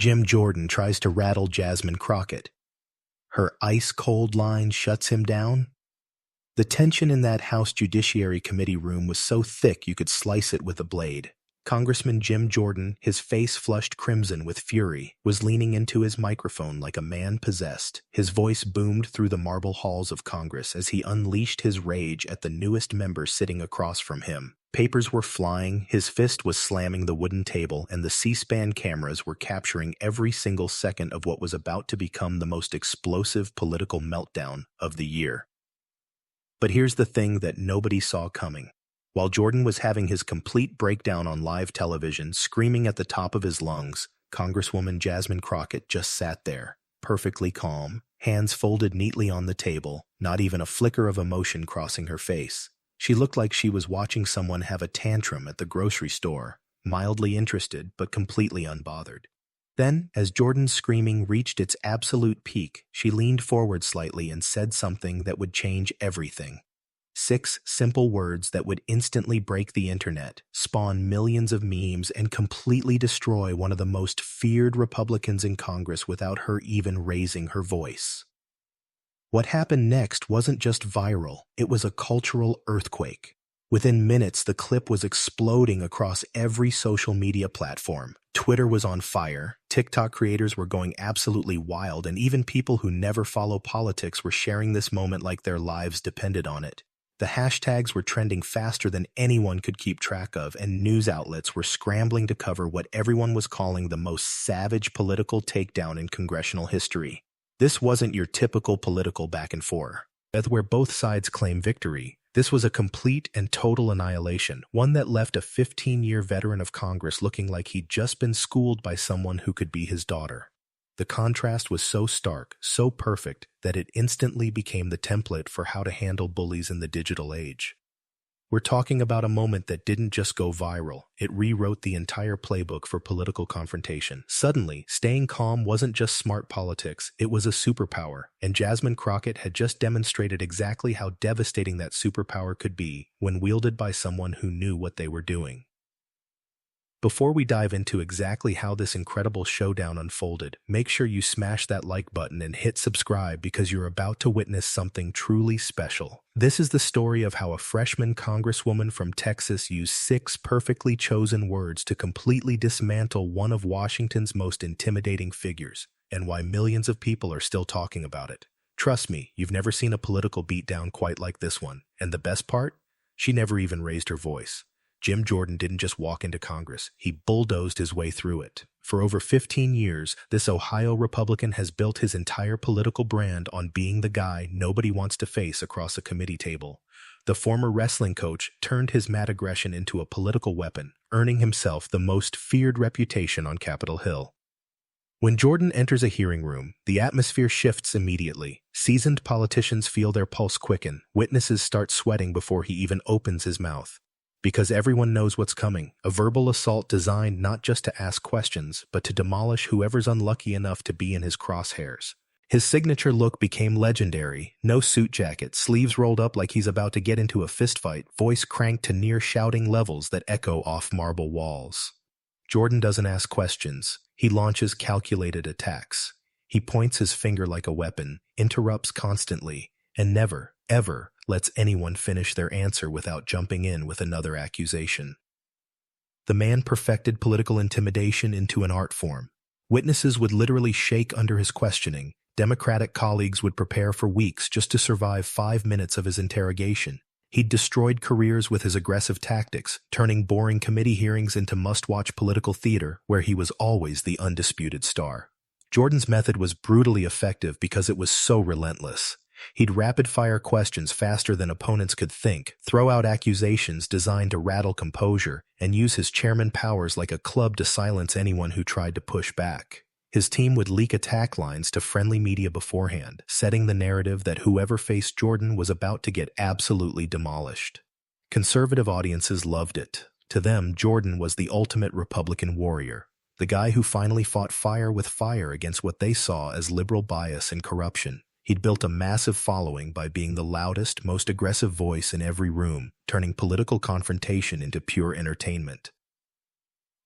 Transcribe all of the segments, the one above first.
Jim Jordan tries to rattle Jasmine Crockett. Her ice-cold line shuts him down. The tension in that House Judiciary Committee room was so thick you could slice it with a blade. Congressman Jim Jordan, his face flushed crimson with fury, was leaning into his microphone like a man possessed. His voice boomed through the marble halls of Congress as he unleashed his rage at the newest member sitting across from him. Papers were flying, his fist was slamming the wooden table, and the C-SPAN cameras were capturing every single second of what was about to become the most explosive political meltdown of the year. But here's the thing that nobody saw coming. While Jordan was having his complete breakdown on live television, screaming at the top of his lungs, Congresswoman Jasmine Crockett just sat there, perfectly calm, hands folded neatly on the table, not even a flicker of emotion crossing her face. She looked like she was watching someone have a tantrum at the grocery store, mildly interested but completely unbothered. Then, as Jordan's screaming reached its absolute peak, she leaned forward slightly and said something that would change everything. 6 simple words that would instantly break the internet, spawn millions of memes, and completely destroy one of the most feared Republicans in Congress without her even raising her voice. What happened next wasn't just viral, it was a cultural earthquake. Within minutes, the clip was exploding across every social media platform. Twitter was on fire, TikTok creators were going absolutely wild, and even people who never follow politics were sharing this moment like their lives depended on it. The hashtags were trending faster than anyone could keep track of, and news outlets were scrambling to cover what everyone was calling the most savage political takedown in congressional history. This wasn't your typical political back and forth, where both sides claim victory. This was a complete and total annihilation, one that left a 15-year veteran of Congress looking like he'd just been schooled by someone who could be his daughter. The contrast was so stark, so perfect, that it instantly became the template for how to handle bullies in the digital age. We're talking about a moment that didn't just go viral, it rewrote the entire playbook for political confrontation. Suddenly, staying calm wasn't just smart politics, it was a superpower, and Jasmine Crockett had just demonstrated exactly how devastating that superpower could be when wielded by someone who knew what they were doing. Before we dive into exactly how this incredible showdown unfolded, make sure you smash that like button and hit subscribe because you're about to witness something truly special. This is the story of how a freshman congresswoman from Texas used 6 perfectly chosen words to completely dismantle one of Washington's most intimidating figures, and why millions of people are still talking about it. Trust me, you've never seen a political beatdown quite like this one, and the best part? She never even raised her voice. Jim Jordan didn't just walk into Congress, he bulldozed his way through it. For over 15 years, this Ohio Republican has built his entire political brand on being the guy nobody wants to face across a committee table. The former wrestling coach turned his mad aggression into a political weapon, earning himself the most feared reputation on Capitol Hill. When Jordan enters a hearing room, the atmosphere shifts immediately. Seasoned politicians feel their pulse quicken, witnesses start sweating before he even opens his mouth. Because everyone knows what's coming, a verbal assault designed not just to ask questions, but to demolish whoever's unlucky enough to be in his crosshairs. His signature look became legendary. No suit jacket, sleeves rolled up like he's about to get into a fistfight, voice cranked to near shouting levels that echo off marble walls. Jordan doesn't ask questions. He launches calculated attacks. He points his finger like a weapon, interrupts constantly, and never, ever lets anyone finish their answer without jumping in with another accusation. The man perfected political intimidation into an art form. Witnesses would literally shake under his questioning. Democratic colleagues would prepare for weeks just to survive 5 minutes of his interrogation. He'd destroyed careers with his aggressive tactics, turning boring committee hearings into must-watch political theater where he was always the undisputed star. Jordan's method was brutally effective because it was so relentless. He'd rapid-fire questions faster than opponents could think, throw out accusations designed to rattle composure, and use his chairman powers like a club to silence anyone who tried to push back. His team would leak attack lines to friendly media beforehand, setting the narrative that whoever faced Jordan was about to get absolutely demolished. Conservative audiences loved it. To them, Jordan was the ultimate Republican warrior, the guy who finally fought fire with fire against what they saw as liberal bias and corruption. He'd built a massive following by being the loudest, most aggressive voice in every room, turning political confrontation into pure entertainment.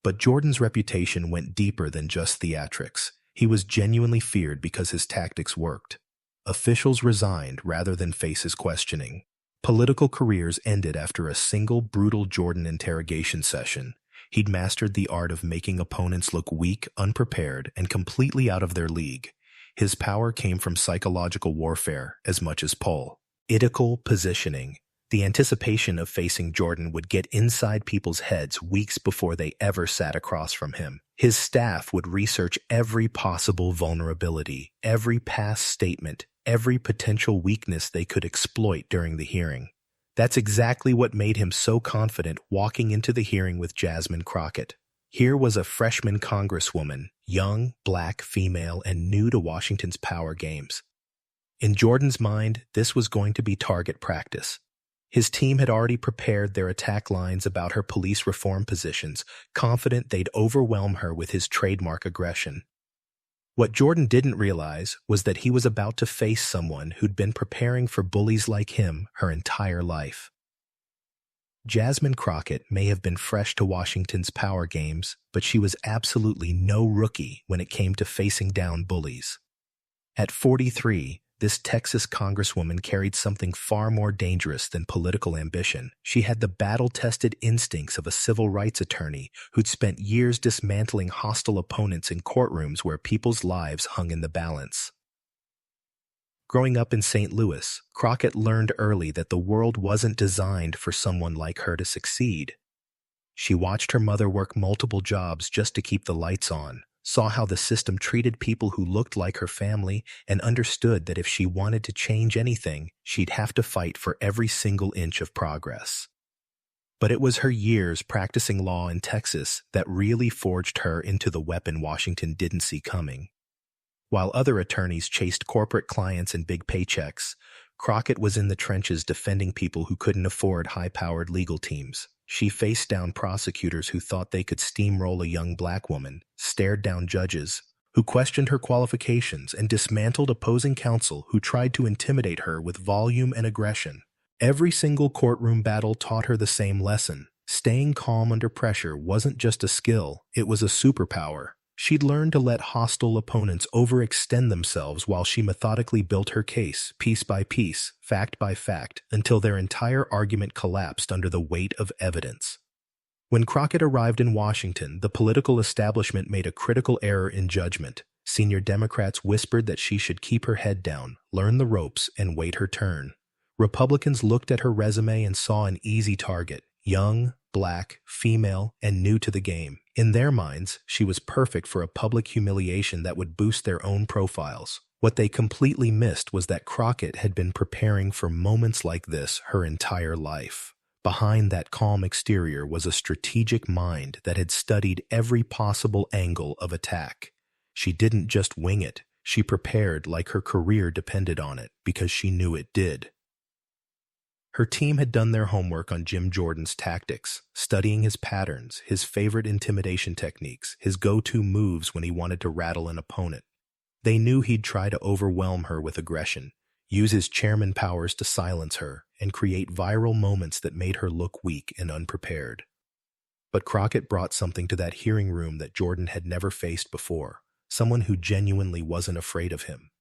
But Jordan's reputation went deeper than just theatrics. He was genuinely feared because his tactics worked. Officials resigned rather than face his questioning. Political careers ended after a single brutal Jordan interrogation session. He'd mastered the art of making opponents look weak, unprepared, and completely out of their league. His power came from psychological warfare as much as political positioning. The anticipation of facing Jordan would get inside people's heads weeks before they ever sat across from him. His staff would research every possible vulnerability, every past statement, every potential weakness they could exploit during the hearing. That's exactly what made him so confident walking into the hearing with Jasmine Crockett. Here was a freshman congresswoman, young, black, female, and new to Washington's power games. In Jordan's mind, this was going to be target practice. His team had already prepared their attack lines about her police reform positions, confident they'd overwhelm her with his trademark aggression. What Jordan didn't realize was that he was about to face someone who'd been preparing for bullies like him her entire life. Jasmine Crockett may have been fresh to Washington's power games, but she was absolutely no rookie when it came to facing down bullies. At 43, this Texas congresswoman carried something far more dangerous than political ambition. She had the battle-tested instincts of a civil rights attorney who'd spent years dismantling hostile opponents in courtrooms where people's lives hung in the balance. Growing up in St. Louis, Crockett learned early that the world wasn't designed for someone like her to succeed. She watched her mother work multiple jobs just to keep the lights on, saw how the system treated people who looked like her family, and understood that if she wanted to change anything, she'd have to fight for every single inch of progress. But it was her years practicing law in Texas that really forged her into the weapon Washington didn't see coming. While other attorneys chased corporate clients and big paychecks, Crockett was in the trenches defending people who couldn't afford high-powered legal teams. She faced down prosecutors who thought they could steamroll a young black woman, stared down judges who questioned her qualifications, and dismantled opposing counsel who tried to intimidate her with volume and aggression. Every single courtroom battle taught her the same lesson. Staying calm under pressure wasn't just a skill, it was a superpower. She'd learned to let hostile opponents overextend themselves while she methodically built her case, piece by piece, fact by fact, until their entire argument collapsed under the weight of evidence. When Crockett arrived in Washington, the political establishment made a critical error in judgment. Senior Democrats whispered that she should keep her head down, learn the ropes, and wait her turn. Republicans looked at her resume and saw an easy target: young, black, female, and new to the game. In their minds, she was perfect for a public humiliation that would boost their own profiles. What they completely missed was that Crockett had been preparing for moments like this her entire life. Behind that calm exterior was a strategic mind that had studied every possible angle of attack. She didn't just wing it, she prepared like her career depended on it, because she knew it did. Her team had done their homework on Jim Jordan's tactics, studying his patterns, his favorite intimidation techniques, his go-to moves when he wanted to rattle an opponent. They knew he'd try to overwhelm her with aggression, use his chairman powers to silence her, and create viral moments that made her look weak and unprepared. But Crockett brought something to that hearing room that Jordan had never faced before, someone who genuinely wasn't afraid of him.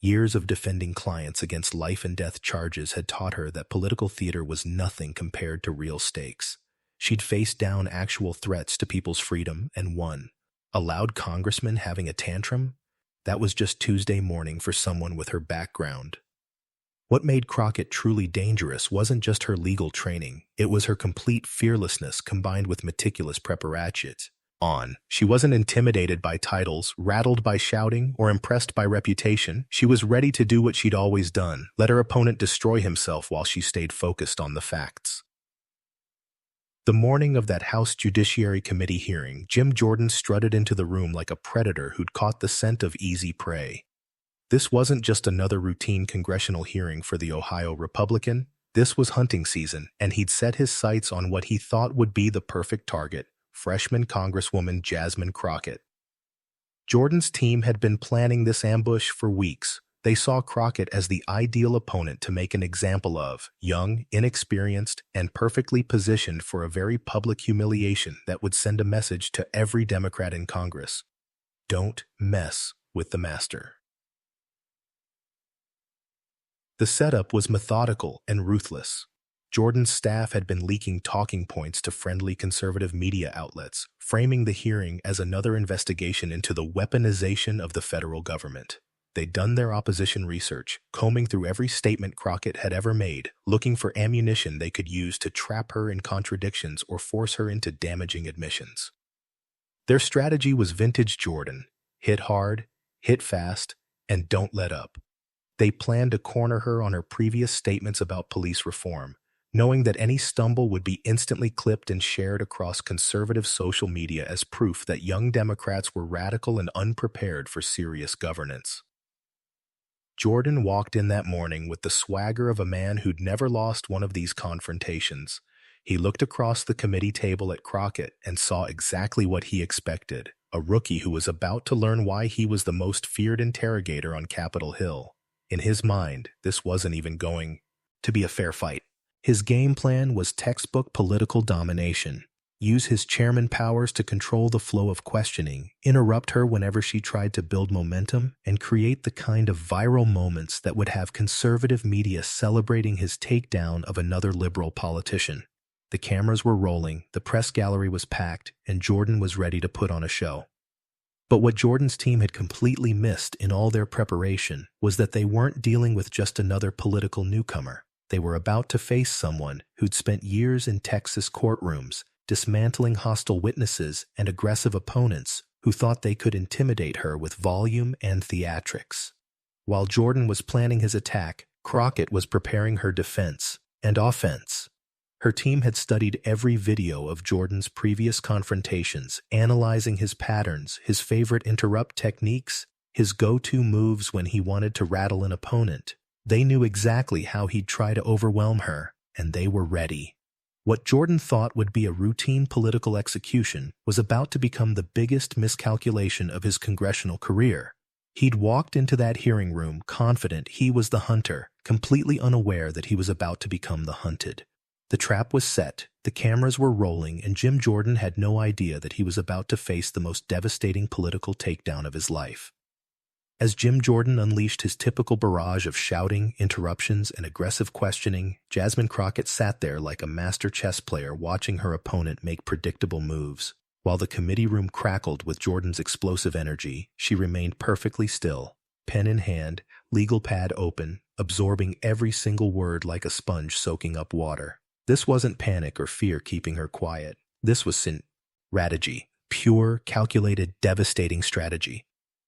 Years of defending clients against life-and-death charges had taught her that political theater was nothing compared to real stakes. She'd faced down actual threats to people's freedom and won. A loud congressman having a tantrum? That was just Tuesday morning for someone with her background. What made Crockett truly dangerous wasn't just her legal training, it was her complete fearlessness combined with meticulous preparation. She wasn't intimidated by titles, rattled by shouting, or impressed by reputation. She was ready to do what she'd always done, let her opponent destroy himself while she stayed focused on the facts. The morning of that House Judiciary Committee hearing, Jim Jordan strutted into the room like a predator who'd caught the scent of easy prey. This wasn't just another routine congressional hearing for the Ohio Republican. This was hunting season, and he'd set his sights on what he thought would be the perfect target: freshman Congresswoman Jasmine Crockett. Jordan's team had been planning this ambush for weeks. They saw Crockett as the ideal opponent to make an example of, young, inexperienced, and perfectly positioned for a very public humiliation that would send a message to every Democrat in Congress. Don't mess with the master. The setup was methodical and ruthless. Jordan's staff had been leaking talking points to friendly conservative media outlets, framing the hearing as another investigation into the weaponization of the federal government. They'd done their opposition research, combing through every statement Crockett had ever made, looking for ammunition they could use to trap her in contradictions or force her into damaging admissions. Their strategy was vintage Jordan: hit hard, hit fast, and don't let up. They planned to corner her on her previous statements about police reform, knowing that any stumble would be instantly clipped and shared across conservative social media as proof that young Democrats were radical and unprepared for serious governance. Jordan walked in that morning with the swagger of a man who'd never lost one of these confrontations. He looked across the committee table at Crockett and saw exactly what he expected: a rookie who was about to learn why he was the most feared interrogator on Capitol Hill. In his mind, this wasn't even going to be a fair fight. His game plan was textbook political domination. Use his chairman powers to control the flow of questioning, interrupt her whenever she tried to build momentum, and create the kind of viral moments that would have conservative media celebrating his takedown of another liberal politician. The cameras were rolling, the press gallery was packed, and Jordan was ready to put on a show. But what Jordan's team had completely missed in all their preparation was that they weren't dealing with just another political newcomer. They were about to face someone who'd spent years in Texas courtrooms, dismantling hostile witnesses and aggressive opponents who thought they could intimidate her with volume and theatrics. While Jordan was planning his attack, Crockett was preparing her defense and offense. Her team had studied every video of Jordan's previous confrontations, analyzing his patterns, his favorite interrupt techniques, his go-to moves when he wanted to rattle an opponent. They knew exactly how he'd try to overwhelm her, and they were ready. What Jordan thought would be a routine political execution was about to become the biggest miscalculation of his congressional career. He'd walked into that hearing room confident he was the hunter, completely unaware that he was about to become the hunted. The trap was set, the cameras were rolling, and Jim Jordan had no idea that he was about to face the most devastating political takedown of his life. As Jim Jordan unleashed his typical barrage of shouting, interruptions, and aggressive questioning, Jasmine Crockett sat there like a master chess player watching her opponent make predictable moves. While the committee room crackled with Jordan's explosive energy, she remained perfectly still, pen in hand, legal pad open, absorbing every single word like a sponge soaking up water. This wasn't panic or fear keeping her quiet. This was strategy, pure, calculated, devastating strategy.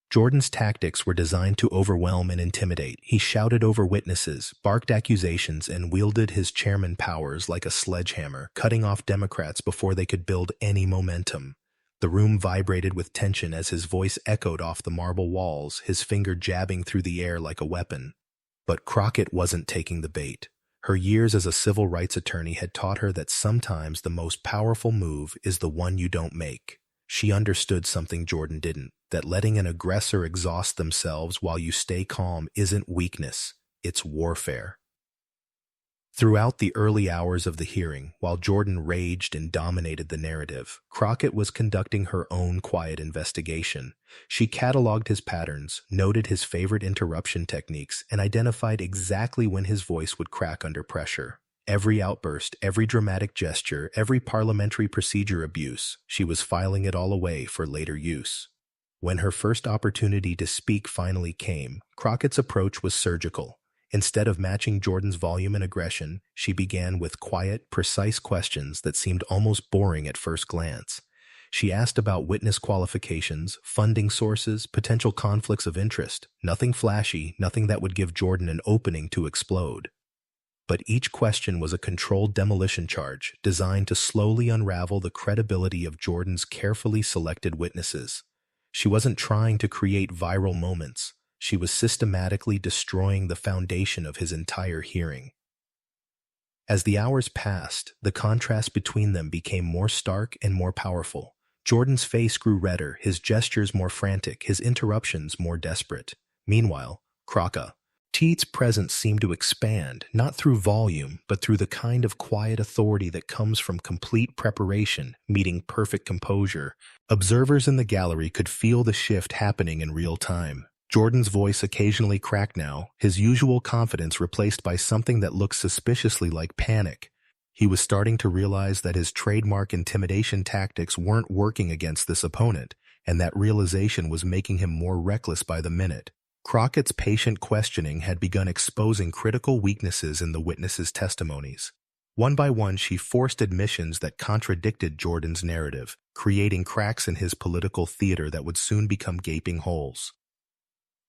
Jordan's tactics were designed to overwhelm and intimidate. He shouted over witnesses, barked accusations, and wielded his chairman powers like a sledgehammer, cutting off Democrats before they could build any momentum. The room vibrated with tension as his voice echoed off the marble walls, his finger jabbing through the air like a weapon. But Crockett wasn't taking the bait. Her years as a civil rights attorney had taught her that sometimes the most powerful move is the one you don't make. She understood something Jordan didn't, that letting an aggressor exhaust themselves while you stay calm isn't weakness, it's warfare. Throughout the early hours of the hearing, while Jordan raged and dominated the narrative, Crockett was conducting her own quiet investigation. She cataloged his patterns, noted his favorite interruption techniques, and identified exactly when his voice would crack under pressure. Every outburst, every dramatic gesture, every parliamentary procedure abuse, she was filing it all away for later use. When her first opportunity to speak finally came, Crockett's approach was surgical. Instead of matching Jordan's volume and aggression, she began with quiet, precise questions that seemed almost boring at first glance. She asked about witness qualifications, funding sources, potential conflicts of interest. Nothing flashy, nothing that would give Jordan an opening to explode. But each question was a controlled demolition charge designed to slowly unravel the credibility of Jordan's carefully selected witnesses. She wasn't trying to create viral moments. She was systematically destroying the foundation of his entire hearing. As the hours passed, the contrast between them became more stark and more powerful. Jordan's face grew redder, his gestures more frantic, his interruptions more desperate. Meanwhile, Crockett. Teet's presence seemed to expand, not through volume, but through the kind of quiet authority that comes from complete preparation, meeting perfect composure. Observers in the gallery could feel the shift happening in real time. Jordan's voice occasionally cracked now, his usual confidence replaced by something that looked suspiciously like panic. He was starting to realize that his trademark intimidation tactics weren't working against this opponent, and that realization was making him more reckless by the minute. Crockett's patient questioning had begun exposing critical weaknesses in the witnesses' testimonies. One by one, she forced admissions that contradicted Jordan's narrative, creating cracks in his political theater that would soon become gaping holes.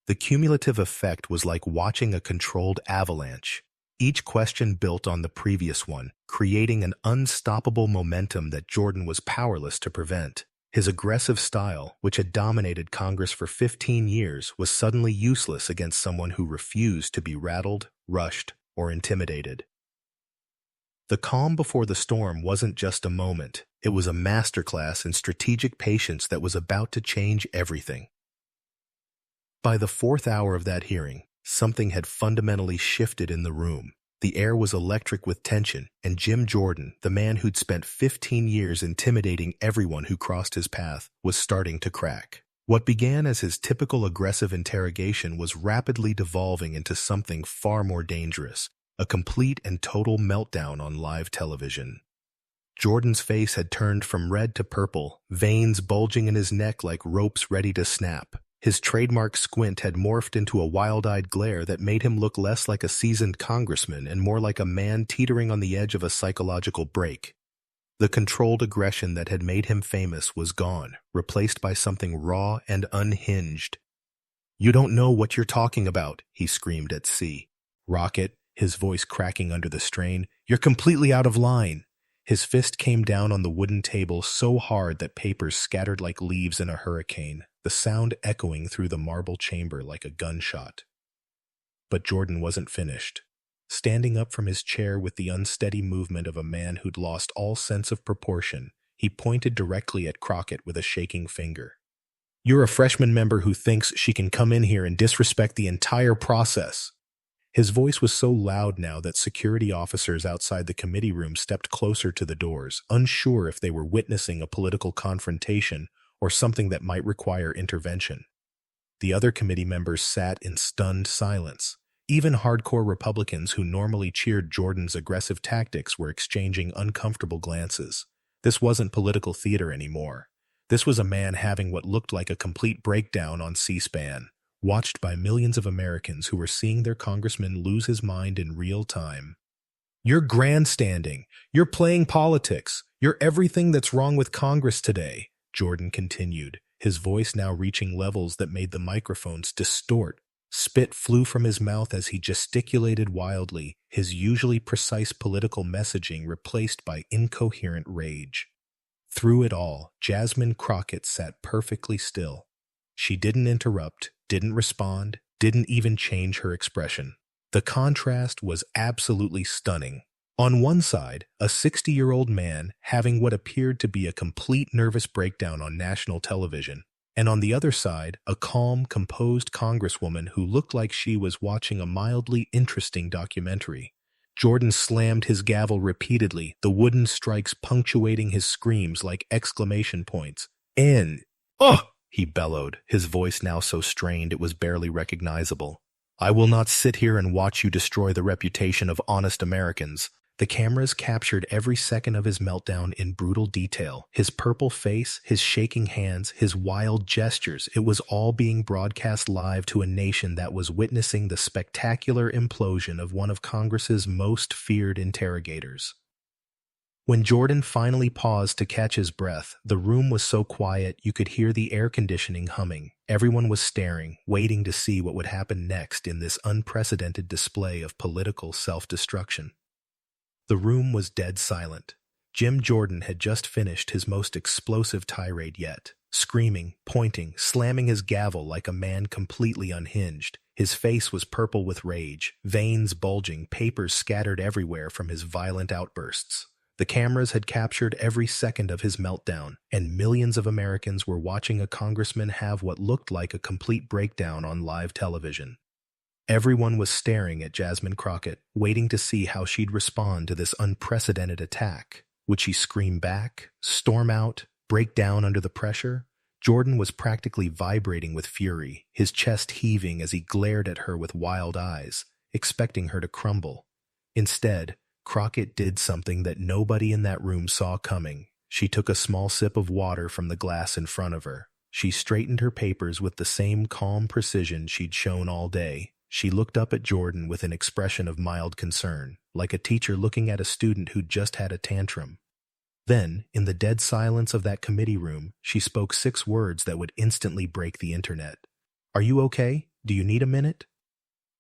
The cumulative effect was like watching a controlled avalanche. Each question built on the previous one, creating an unstoppable momentum that Jordan was powerless to prevent. His aggressive style, which had dominated Congress for 15 years, was suddenly useless against someone who refused to be rattled, rushed, or intimidated. The calm before the storm wasn't just a moment. It was a masterclass in strategic patience that was about to change everything. By the fourth hour of that hearing, something had fundamentally shifted in the room. The air was electric with tension, and Jim Jordan, the man who'd spent 15 years intimidating everyone who crossed his path, was starting to crack. What began as his typical aggressive interrogation was rapidly devolving into something far more dangerous, a complete and total meltdown on live television. Jordan's face had turned from red to purple, veins bulging in his neck like ropes ready to snap. His trademark squint had morphed into a wild-eyed glare that made him look less like a seasoned congressman and more like a man teetering on the edge of a psychological break. The controlled aggression that had made him famous was gone, replaced by something raw and unhinged. "You don't know what you're talking about," he screamed at C. "Rocket," his voice cracking under the strain, "you're completely out of line." His fist came down on the wooden table so hard that papers scattered like leaves in a hurricane, the sound echoing through the marble chamber like a gunshot. But Jordan wasn't finished. Standing up from his chair with the unsteady movement of a man who'd lost all sense of proportion, he pointed directly at Crockett with a shaking finger. "You're a freshman member who thinks she can come in here and disrespect the entire process." His voice was so loud now that security officers outside the committee room stepped closer to the doors, unsure if they were witnessing a political confrontation or something that might require intervention. The other committee members sat in stunned silence. Even hardcore Republicans who normally cheered Jordan's aggressive tactics were exchanging uncomfortable glances. This wasn't political theater anymore. This was a man having what looked like a complete breakdown on C-SPAN, watched by millions of Americans who were seeing their congressman lose his mind in real time. "You're grandstanding. You're playing politics. You're everything that's wrong with Congress today," Jordan continued, his voice now reaching levels that made the microphones distort. Spit flew from his mouth as he gesticulated wildly, his usually precise political messaging replaced by incoherent rage. Through it all, Jasmine Crockett sat perfectly still. She didn't interrupt, didn't respond, didn't even change her expression. The contrast was absolutely stunning. On one side, a 60-year-old man having what appeared to be a complete nervous breakdown on national television, and on the other side, a calm, composed congresswoman who looked like she was watching a mildly interesting documentary. Jordan slammed his gavel repeatedly, the wooden strikes punctuating his screams like exclamation points. "Oh!" he bellowed, his voice now so strained it was barely recognizable. "I will not sit here and watch you destroy the reputation of honest Americans." The cameras captured every second of his meltdown in brutal detail. His purple face, his shaking hands, his wild gestures, it was all being broadcast live to a nation that was witnessing the spectacular implosion of one of Congress's most feared interrogators. When Jordan finally paused to catch his breath, the room was so quiet you could hear the air conditioning humming. Everyone was staring, waiting to see what would happen next in this unprecedented display of political self-destruction. The room was dead silent. Jim Jordan had just finished his most explosive tirade yet, screaming, pointing, slamming his gavel like a man completely unhinged. His face was purple with rage, veins bulging, papers scattered everywhere from his violent outbursts. The cameras had captured every second of his meltdown, and millions of Americans were watching a congressman have what looked like a complete breakdown on live television. Everyone was staring at Jasmine Crockett, waiting to see how she'd respond to this unprecedented attack. Would she scream back, storm out, break down under the pressure? Jordan was practically vibrating with fury, his chest heaving as he glared at her with wild eyes, expecting her to crumble. Instead, Crockett did something that nobody in that room saw coming. She took a small sip of water from the glass in front of her. She straightened her papers with the same calm precision she'd shown all day. She looked up at Jordan with an expression of mild concern, like a teacher looking at a student who'd just had a tantrum. Then, in the dead silence of that committee room, she spoke 6 words that would instantly break the internet. "Are you okay? Do you need a minute?"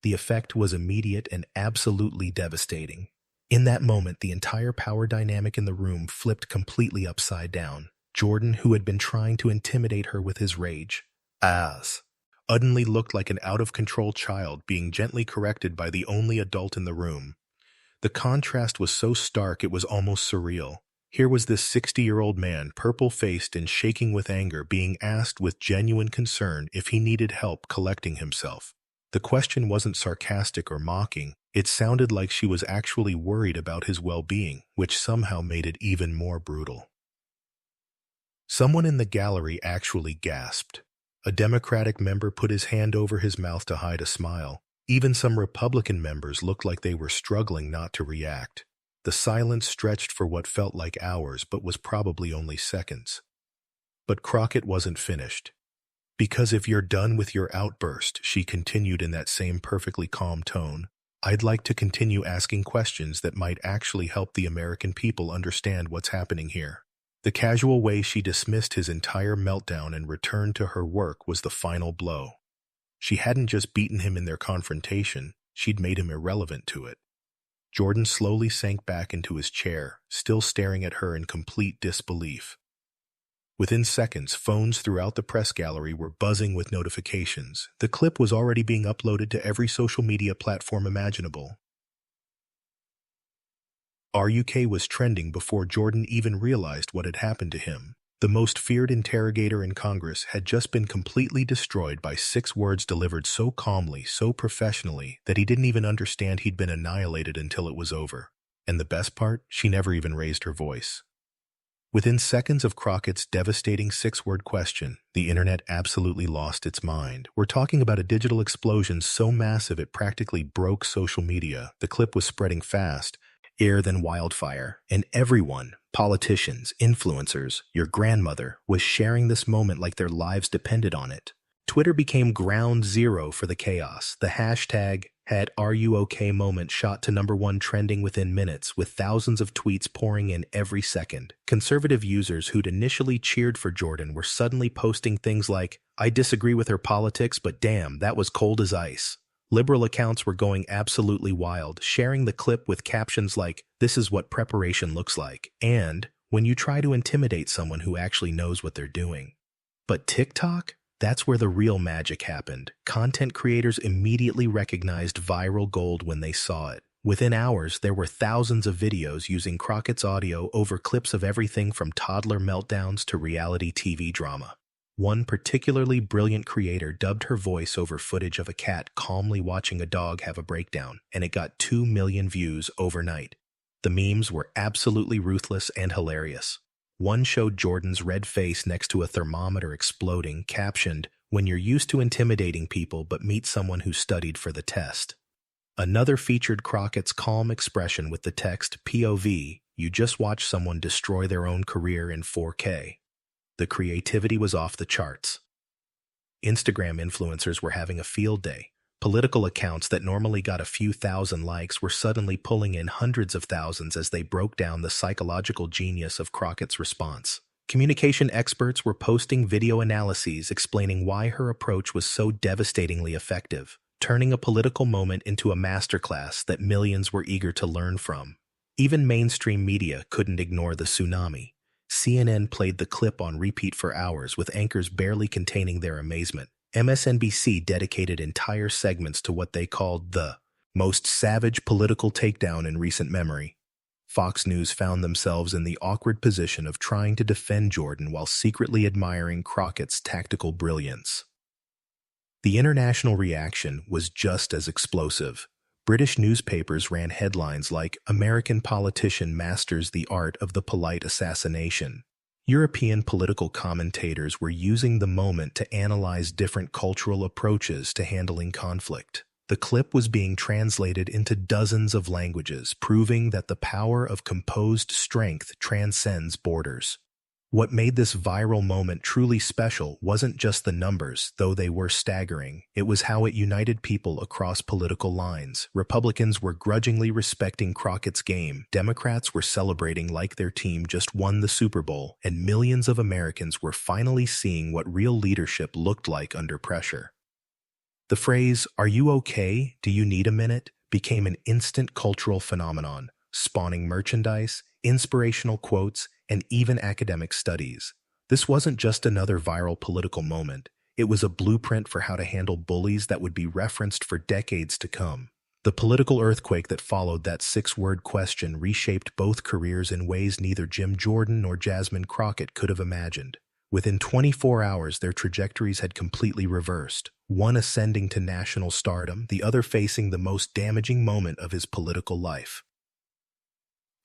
The effect was immediate and absolutely devastating. In that moment, the entire power dynamic in the room flipped completely upside down. Jordan, who had been trying to intimidate her with his rage, suddenly looked like an out-of-control child being gently corrected by the only adult in the room. The contrast was so stark it was almost surreal. Here was this 60-year-old man, purple-faced and shaking with anger, being asked with genuine concern if he needed help collecting himself. The question wasn't sarcastic or mocking. It sounded like she was actually worried about his well-being, which somehow made it even more brutal. Someone in the gallery actually gasped. A Democratic member put his hand over his mouth to hide a smile. Even some Republican members looked like they were struggling not to react. The silence stretched for what felt like hours, but was probably only seconds. But Crockett wasn't finished. "Because if you're done with your outburst," she continued in that same perfectly calm tone, "I'd like to continue asking questions that might actually help the American people understand what's happening here." The casual way she dismissed his entire meltdown and returned to her work was the final blow. She hadn't just beaten him in their confrontation, she'd made him irrelevant to it. Jordan slowly sank back into his chair, still staring at her in complete disbelief. Within seconds, phones throughout the press gallery were buzzing with notifications. The clip was already being uploaded to every social media platform imaginable. RUK was trending before Jordan even realized what had happened to him. The most feared interrogator in Congress had just been completely destroyed by 6 words delivered so calmly, so professionally, that he didn't even understand he'd been annihilated until it was over. And the best part, she never even raised her voice. Within seconds of Crockett's devastating 6-word question, the internet absolutely lost its mind. We're talking about a digital explosion so massive it practically broke social media. The clip was spreading fast, than wildfire, and everyone, politicians, influencers, your grandmother, was sharing this moment like their lives depended on it. Twitter became ground zero for the chaos. The hashtag #RUOK moment shot to #1 trending within minutes, with thousands of tweets pouring in every second. Conservative users who'd initially cheered for Jordan were suddenly posting things like, "I disagree with her politics, but damn, that was cold as ice." Liberal accounts were going absolutely wild, sharing the clip with captions like, "This is what preparation looks like," and "When you try to intimidate someone who actually knows what they're doing." But TikTok? That's where the real magic happened. Content creators immediately recognized viral gold when they saw it. Within hours, there were thousands of videos using Crockett's audio over clips of everything from toddler meltdowns to reality TV drama. One particularly brilliant creator dubbed her voice over footage of a cat calmly watching a dog have a breakdown, and it got 2 million views overnight. The memes were absolutely ruthless and hilarious. One showed Jordan's red face next to a thermometer exploding, captioned, "When you're used to intimidating people but meet someone who studied for the test." Another featured Crockett's calm expression with the text, "POV, you just watched someone destroy their own career in 4K. The creativity was off the charts. Instagram influencers were having a field day. Political accounts that normally got a few thousand likes were suddenly pulling in hundreds of thousands as they broke down the psychological genius of Crockett's response. Communication experts were posting video analyses explaining why her approach was so devastatingly effective, turning a political moment into a masterclass that millions were eager to learn from. Even mainstream media couldn't ignore the tsunami. CNN played the clip on repeat for hours, with anchors barely containing their amazement. MSNBC dedicated entire segments to what they called the most savage political takedown in recent memory. Fox News found themselves in the awkward position of trying to defend Jordan while secretly admiring Crockett's tactical brilliance. The international reaction was just as explosive. British newspapers ran headlines like "American Politician Masters the Art of the Polite Assassination." European political commentators were using the moment to analyze different cultural approaches to handling conflict. The clip was being translated into dozens of languages, proving that the power of composed strength transcends borders. What made this viral moment truly special wasn't just the numbers, though they were staggering. It was how it united people across political lines. Republicans were grudgingly respecting Crockett's game, Democrats were celebrating like their team just won the Super Bowl, and millions of Americans were finally seeing what real leadership looked like under pressure. The phrase, "Are you okay? Do you need a minute?" became an instant cultural phenomenon, spawning merchandise, inspirational quotes, and even academic studies. This wasn't just another viral political moment. It was a blueprint for how to handle bullies that would be referenced for decades to come. The political earthquake that followed that six-word question reshaped both careers in ways neither Jim Jordan nor Jasmine Crockett could have imagined. Within 24 hours, their trajectories had completely reversed, one ascending to national stardom, the other facing the most damaging moment of his political life.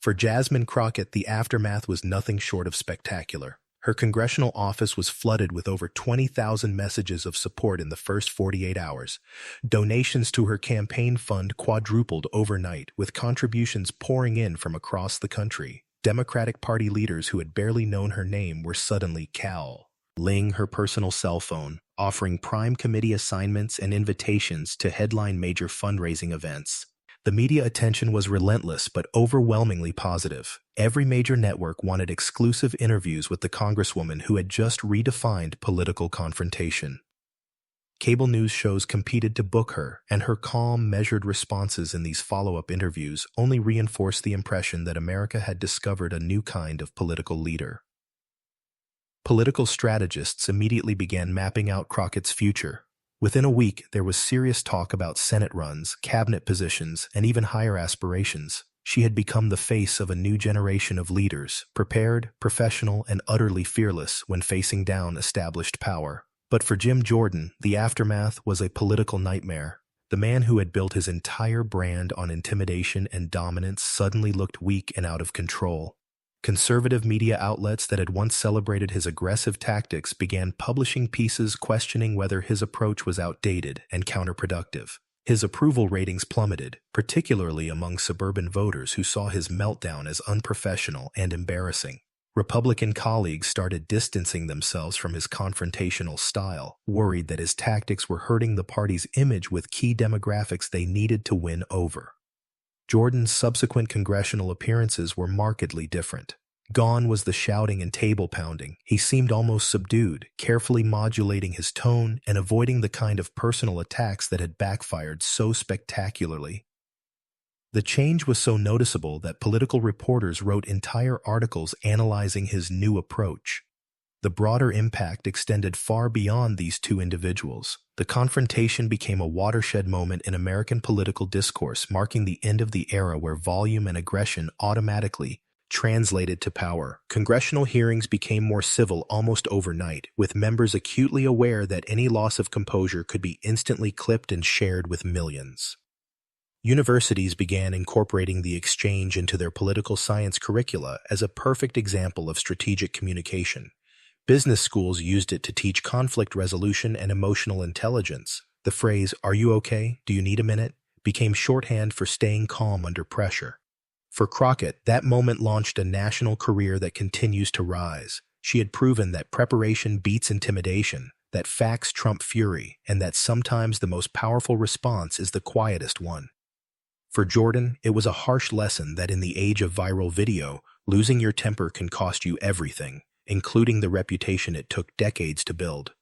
For Jasmine Crockett, the aftermath was nothing short of spectacular. Her congressional office was flooded with over 20,000 messages of support in the first 48 hours. Donations to her campaign fund quadrupled overnight, with contributions pouring in from across the country. Democratic Party leaders who had barely known her name were suddenly calling her personal cell phone, offering prime committee assignments and invitations to headline major fundraising events. The media attention was relentless but overwhelmingly positive. Every major network wanted exclusive interviews with the congresswoman who had just redefined political confrontation. Cable news shows competed to book her, and her calm, measured responses in these follow-up interviews only reinforced the impression that America had discovered a new kind of political leader. Political strategists immediately began mapping out Crockett's future. Within a week, there was serious talk about Senate runs, cabinet positions, and even higher aspirations. She had become the face of a new generation of leaders, prepared, professional, and utterly fearless when facing down established power. But for Jim Jordan, the aftermath was a political nightmare. The man who had built his entire brand on intimidation and dominance suddenly looked weak and out of control. Conservative media outlets that had once celebrated his aggressive tactics began publishing pieces questioning whether his approach was outdated and counterproductive. His approval ratings plummeted, particularly among suburban voters who saw his meltdown as unprofessional and embarrassing. Republican colleagues started distancing themselves from his confrontational style, worried that his tactics were hurting the party's image with key demographics they needed to win over. Jordan's subsequent congressional appearances were markedly different. Gone was the shouting and table pounding. He seemed almost subdued, carefully modulating his tone and avoiding the kind of personal attacks that had backfired so spectacularly. The change was so noticeable that political reporters wrote entire articles analyzing his new approach. The broader impact extended far beyond these two individuals. The confrontation became a watershed moment in American political discourse, marking the end of the era where volume and aggression automatically translated to power. Congressional hearings became more civil almost overnight, with members acutely aware that any loss of composure could be instantly clipped and shared with millions. Universities began incorporating the exchange into their political science curricula as a perfect example of strategic communication. Business schools used it to teach conflict resolution and emotional intelligence. The phrase, "Are you okay? Do you need a minute?" became shorthand for staying calm under pressure. For Crockett, that moment launched a national career that continues to rise. She had proven that preparation beats intimidation, that facts trump fury, and that sometimes the most powerful response is the quietest one. For Jordan, it was a harsh lesson that in the age of viral video, losing your temper can cost you everything, including the reputation it took decades to build.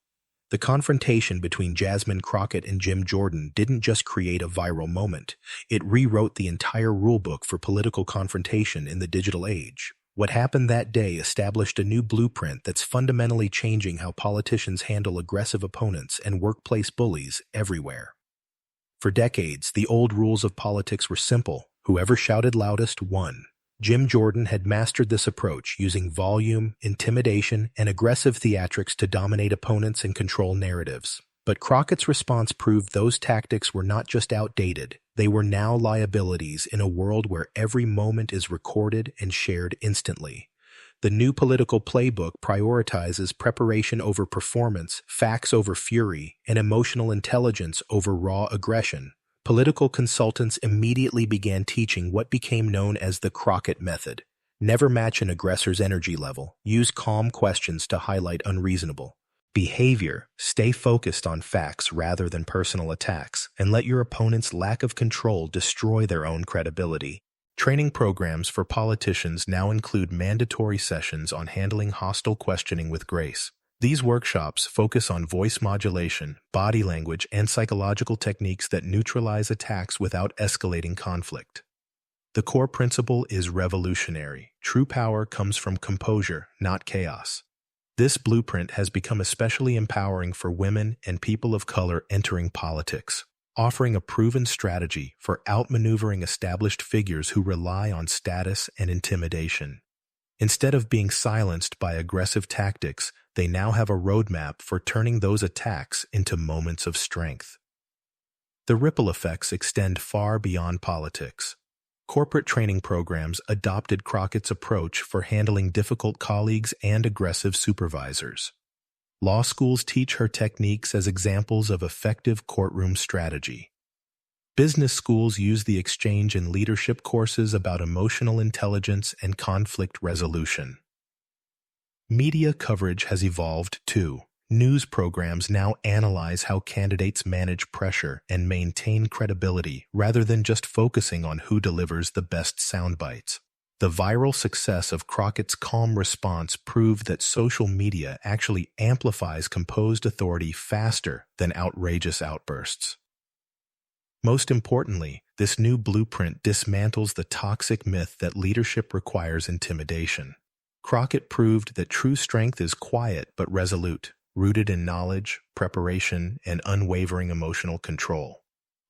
The confrontation between Jasmine Crockett and Jim Jordan didn't just create a viral moment, it rewrote the entire rulebook for political confrontation in the digital age. What happened that day established a new blueprint that's fundamentally changing how politicians handle aggressive opponents and workplace bullies everywhere. For decades, the old rules of politics were simple. Whoever shouted loudest won. Jim Jordan had mastered this approach, using volume, intimidation, and aggressive theatrics to dominate opponents and control narratives. But Crockett's response proved those tactics were not just outdated, they were now liabilities in a world where every moment is recorded and shared instantly. The new political playbook prioritizes preparation over performance, facts over fury, and emotional intelligence over raw aggression. Political consultants immediately began teaching what became known as the Crockett method. Never match an aggressor's energy level. Use calm questions to highlight unreasonable behavior. Stay focused on facts rather than personal attacks, and let your opponent's lack of control destroy their own credibility. Training programs for politicians now include mandatory sessions on handling hostile questioning with grace. These workshops focus on voice modulation, body language, and psychological techniques that neutralize attacks without escalating conflict. The core principle is revolutionary. True power comes from composure, not chaos. This blueprint has become especially empowering for women and people of color entering politics, offering a proven strategy for outmaneuvering established figures who rely on status and intimidation. Instead of being silenced by aggressive tactics, they now have a roadmap for turning those attacks into moments of strength. The ripple effects extend far beyond politics. Corporate training programs adopted Crockett's approach for handling difficult colleagues and aggressive supervisors. Law schools teach her techniques as examples of effective courtroom strategy. Business schools use the exchange in leadership courses about emotional intelligence and conflict resolution. Media coverage has evolved too. News programs now analyze how candidates manage pressure and maintain credibility rather than just focusing on who delivers the best soundbites. The viral success of Crockett's calm response proved that social media actually amplifies composed authority faster than outrageous outbursts. Most importantly, this new blueprint dismantles the toxic myth that leadership requires intimidation. Crockett proved that true strength is quiet but resolute, rooted in knowledge, preparation, and unwavering emotional control.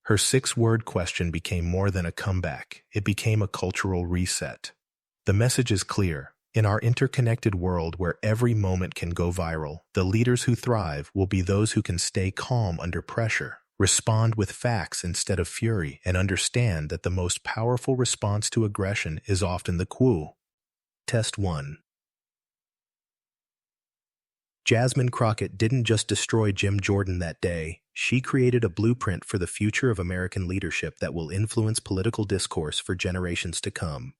Her 6-word question became more than a comeback. It became a cultural reset. The message is clear. In our interconnected world where every moment can go viral, the leaders who thrive will be those who can stay calm under pressure, respond with facts instead of fury, and understand that the most powerful response to aggression is often the coup. Test 1. Jasmine Crockett didn't just destroy Jim Jordan that day. She created a blueprint for the future of American leadership that will influence political discourse for generations to come.